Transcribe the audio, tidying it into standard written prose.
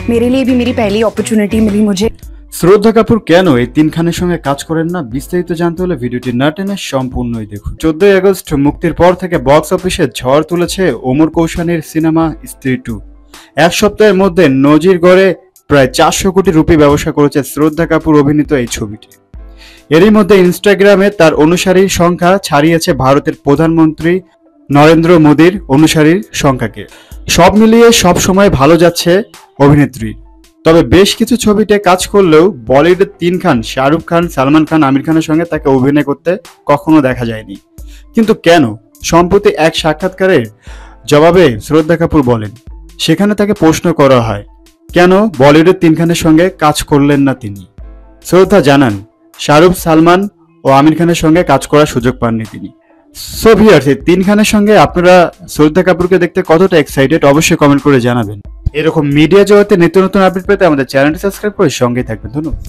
मेरे लिए भी मेरी पहली अपॉर्चुनिटी मिली मुझे। শ্রদ্ধা কাপুর কেন এই তিন খানের সঙ্গে কাজ করেন না, বিস্তারিত জানতে হলে ভিডিওটি না টেনে সম্পূর্ণই দেখুন। 14 আগস্ট মুক্তির পর থেকে বক্স অফিসে ঝড় তুলেছে ওমর কৌশানীর সিনেমা স্ত্রী 2। এক সপ্তাহের মধ্যে নজির গড়ে প্রায় 400 কোটি রুপি ব্যবসা করেছে শ্রদ্ধা কাপুর অভিনীত এই ছবিটি। এরই মধ্যে ইনস্টাগ্রামে তার অনুসারীর সংখ্যা ছাড়িয়েছে ভারতের প্রধানমন্ত্রী নরেন্দ্র মোদীর অনুসারীর সংখ্যাকে। সব মিলিয়ে সব সময় ভালো যাচ্ছে অভিনেত্রী। তবে বেশ কিছু ছবিতে কাজ করলেও বলিউডের তিন খান শাহরুখ খান, সালমান খান, আমির খানের সঙ্গে তাকে অভিনয় করতে কখনো দেখা যায়নি। কিন্তু কেন? সম্প্রতি এক সাক্ষাৎকারের জবাবে শ্রদ্ধা কাপুর বলেন, সেখানে তাকে প্রশ্ন করা হয় কেন বলিউডের তিন খানের সঙ্গে কাজ করলেন না তিনি। শ্রদ্ধা জানান, শাহরুখ, সালমান ও আমির খানের সঙ্গে কাজ করার সুযোগ পাননি তিনি। সো ভিউয়ার্স, এই তিন খানের সঙ্গে আপনারা শ্রদ্ধা কাপুরকে দেখতে কতটা এক্সাইটেড অবশ্যই কমেন্ট করে জানাবেন। এরকম মিডিয়া জগতে নিত্য নতুন আপডেট পেতে আমাদের চ্যানেলটি সাবস্ক্রাইব করে সঙ্গেই থাকবেন। ধন্যবাদ।